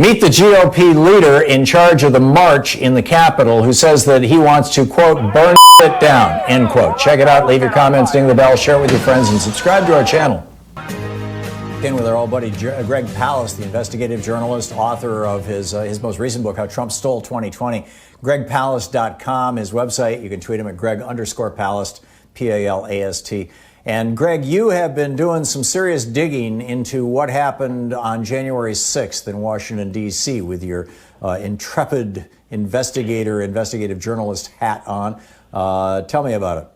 Meet the GOP leader in charge of the march in the Capitol who says that he wants to, quote, burn it down, end quote. Check it out. Leave your comments, ding the bell, share it with your friends, and subscribe to our channel. In with our old buddy Greg Palast, the investigative journalist, author of his most recent book, How Trump Stole 2020. GregPalast.com, his website. You can tweet him at Greg_Palast, P-A-L-A-S-T. And Greg, you have been doing some serious digging into what happened on January 6th in Washington, D.C. with your intrepid investigative journalist hat on. Tell me about it.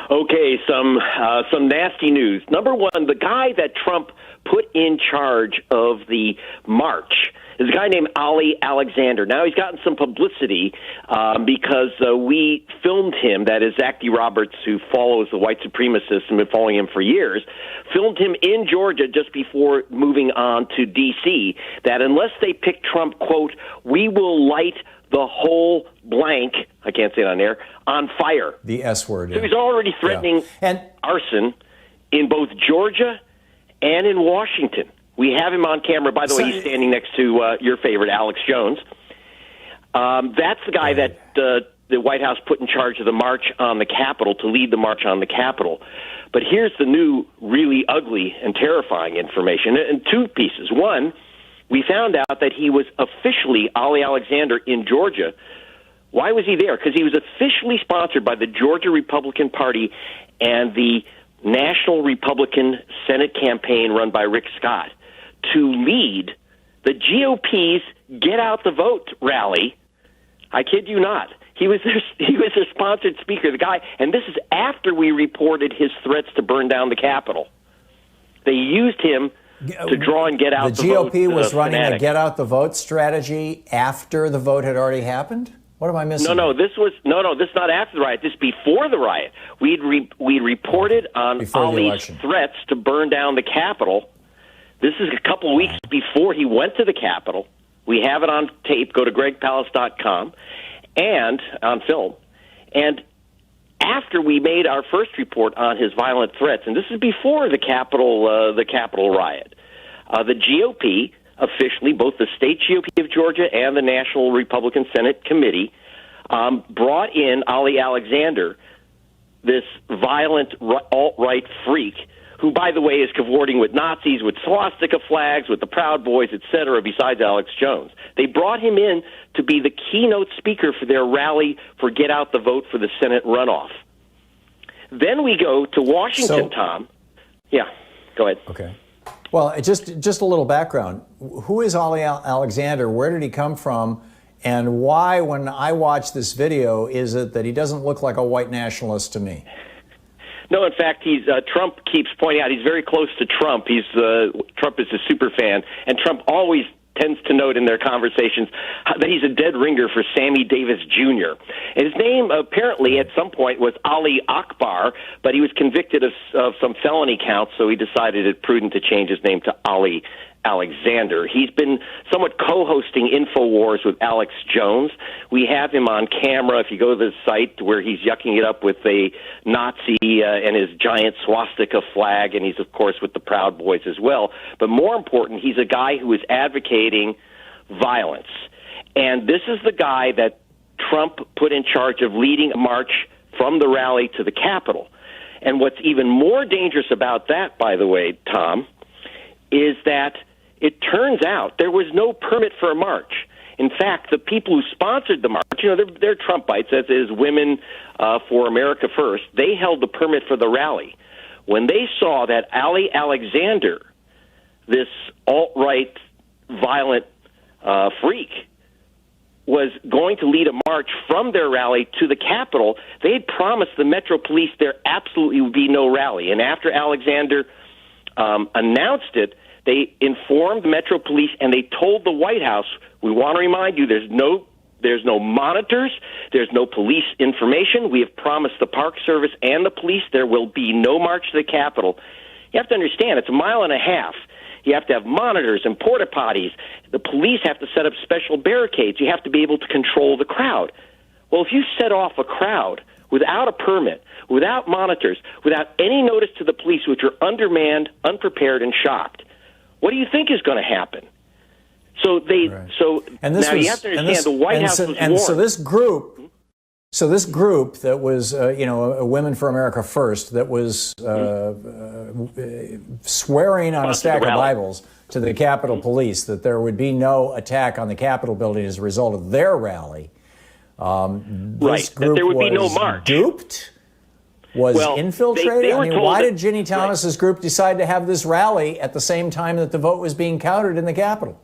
Okay, some nasty news. Number one, the guy that Trump put in charge of the march is a guy named Ali Alexander. Now, he's gotten some publicity because we filmed him, that is Zach Roberts, who follows the white supremacists and been following him for years, filmed him in Georgia just before moving on to D.C., that unless they pick Trump, quote, we will light the whole blank, I can't say it on air, on fire. The S word. So he's already threatening arson in both Georgia and in Washington. We have him on camera. By the way, he's standing next to your favorite, Alex Jones. That's the guy that the White House put in charge of the march on the Capitol, to lead the march on the Capitol. But here's the new, really ugly and terrifying information in two pieces. One, we found out that he was officially Ali Alexander in Georgia. Why was he there? Because he was officially sponsored by the Georgia Republican Party and the National Republican Senate campaign run by Rick Scott to lead the GOP's Get Out the Vote rally. I kid you not. He was their sponsored speaker, the guy, and this is after we reported his threats to burn down the Capitol. They used him to draw and get out the vote. The GOP was running a get out the vote strategy after the vote had already happened? What am I missing? This is not after the riot. This is before the riot. We'd reported on Ali's threats to burn down the Capitol. This is a couple of weeks before he went to the Capitol. We have it on tape. Go to GregPalast.com and on film. And after we made our first report on his violent threats, and this is before the Capitol riot, the GOP officially, both the state GOP of Georgia and the National Republican Senate Committee, brought in Ali Alexander, this violent alt-right freak, who, by the way, is cavorting with Nazis, with swastika flags, with the Proud Boys, etc., besides Alex Jones. They brought him in to be the keynote speaker for their rally for Get Out the Vote for the Senate runoff. Then we go to Washington, Tom. Yeah, go ahead. Okay. Well, just a little background. Who is Ali Alexander? Where did he come from? And why, when I watch this video, is it that he doesn't look like a white nationalist to me? No, in fact, Trump keeps pointing out he's very close to Trump. Trump is a super fan, and Trump always tends to note in their conversations that he's a dead ringer for Sammy Davis Jr. And his name apparently at some point was Ali Akbar, but he was convicted of some felony counts, so he decided it prudent to change his name to Ali Alexander. He's been somewhat co-hosting InfoWars with Alex Jones. We have him on camera if you go to the site where he's yucking it up with a Nazi and his giant swastika flag, and he's, of course, with the Proud Boys as well. But more important, he's a guy who is advocating violence. And this is the guy that Trump put in charge of leading a march from the rally to the Capitol. And what's even more dangerous about that, by the way, Tom, is that it turns out there was no permit for a march. In fact, the people who sponsored the march, they're Trumpites, as is Women for America First. They held the permit for the rally. When they saw that Ali Alexander, this alt-right violent freak, was going to lead a march from their rally to the Capitol, they had promised the Metro Police there absolutely would be no rally. And after Alexander announced it, they informed the Metro Police and they told the White House, we want to remind you there's no monitors, there's no police information. We have promised the Park Service and the police there will be no march to the Capitol. You have to understand, it's a mile and a half. You have to have monitors and porta potties. The police have to set up special barricades. You have to be able to control the crowd. Well, if you set off a crowd without a permit, without monitors, without any notice to the police, which are undermanned, unprepared, and shocked, what do you think is going to happen? So they Right. so And this now was, you have to and understand this, the White and House so, was and warned. so this group that was, Women for America First, that was swearing on a stack of Bibles to the Capitol Police that there would be no attack on the Capitol building as a result of their rally. This group that there would be no was march. Duped? Was infiltrated? they were told why that- did Ginny Thomas's group decide to have this rally at the same time that the vote was being counted in the Capitol?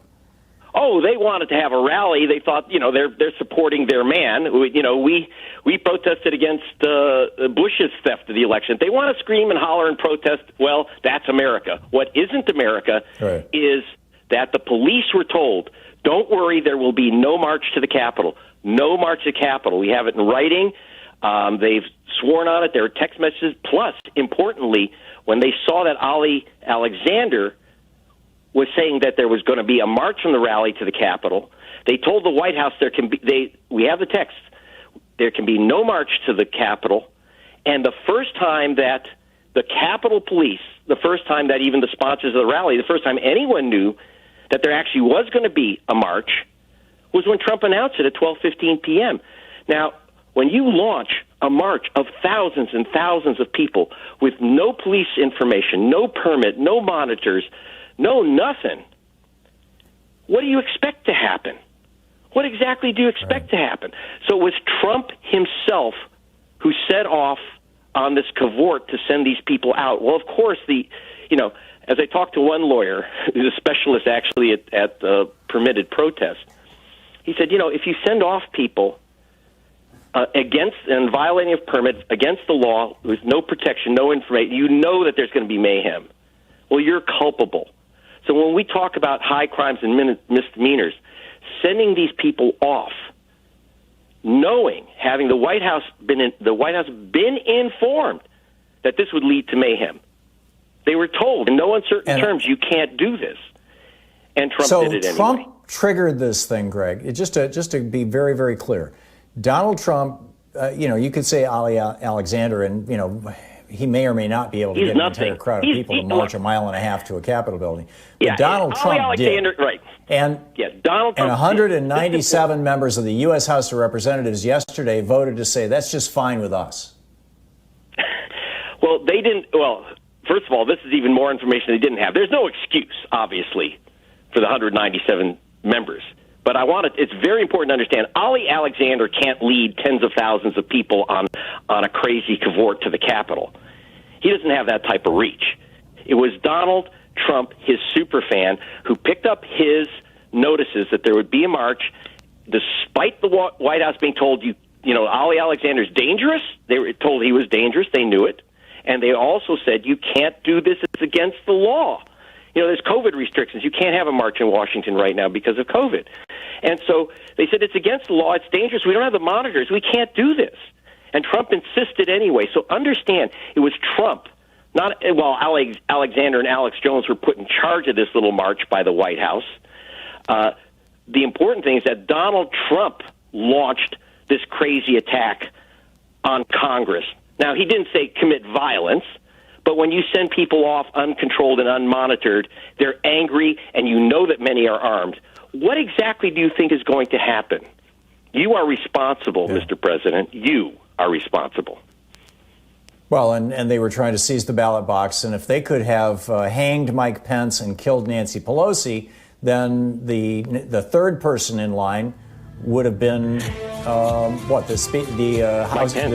Oh, they wanted to have a rally. They thought, they're supporting their man. We protested against Bush's theft of the election. They want to scream and holler and protest. Well, that's America. What isn't America Right. is that the police were told, don't worry, there will be no march to the Capitol. No march to the Capitol. We have it in writing. They've sworn on it. There are text messages. Plus, importantly, when they saw that Ali Alexander was saying that there was going to be a march from the rally to the Capitol, they told the White House we have the text, there can be no march to the Capitol. And the first time that the Capitol Police, the first time that even the sponsors of the rally, the first time anyone knew that there actually was going to be a march was when Trump announced it at 12:15 p.m. Now, when you launch a march of thousands and thousands of people with no police information, no permit, no monitors, no nothing, what do you expect to happen? What exactly do you expect to happen? So it was Trump himself who set off on this cavort to send these people out. Well, of course, as I talked to one lawyer, who's a specialist actually at permitted protest, he said, if you send off people against and violating of permits against the law with no protection, no information, you know that there's going to be mayhem. Well, you're culpable. So when we talk about high crimes and misdemeanors, sending these people off, having the White House been informed that this would lead to mayhem. They were told in no uncertain terms, you can't do this. And Trump did it anyway. Trump triggered this thing, Greg. Just to be very, very clear, Donald Trump, you could say Ali Alexander, and he may or may not be able to get an entire crowd of people to march a mile and a half to a Capitol building. But Donald Trump Alexander, did. Right. And Donald Trump 197 members of the U.S. House of Representatives yesterday voted to say that's just fine with us. Well, they didn't. Well, first of all, this is even more information they didn't have. There's no excuse, obviously, for the 197 members. But it's very important to understand, Ali Alexander can't lead tens of thousands of people on a crazy cavort to the Capitol. He doesn't have that type of reach. It was Donald Trump, his superfan, who picked up his notices that there would be a march, despite the White House being told, Ali Alexander's dangerous. They were told he was dangerous. They knew it. And they also said, you can't do this. It's against the law. There's COVID restrictions. You can't have a march in Washington right now because of COVID. And so they said, it's against the law. It's dangerous. We don't have the monitors. We can't do this. And Trump insisted anyway. So understand, it was Trump, Alexander and Alex Jones were put in charge of this little march by the White House. The important thing is that Donald Trump launched this crazy attack on Congress. Now, he didn't say commit violence, but when you send people off uncontrolled and unmonitored, they're angry, and you know that many are armed. What exactly do you think is going to happen? You are responsible, Mr. President. You are responsible. Well, and they were trying to seize the ballot box, and if they could have hanged Mike Pence and killed Nancy Pelosi, then the third person in line would have been the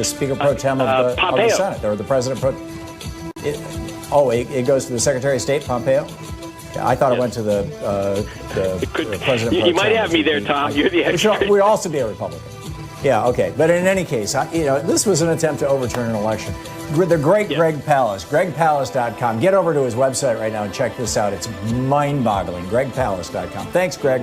Speaker Pro Tem of the Senate, or the President Pro. It goes to the Secretary of State, Pompeo. I thought it went to the President Pro Tem. You might have me there, Tom. You're the expert. We'd also be a Republican. Yeah, okay. But in any case, this was an attempt to overturn an election. The great Greg Palast, gregpalast.com. Get over to his website right now and check this out. It's mind-boggling, gregpalast.com. Thanks, Greg.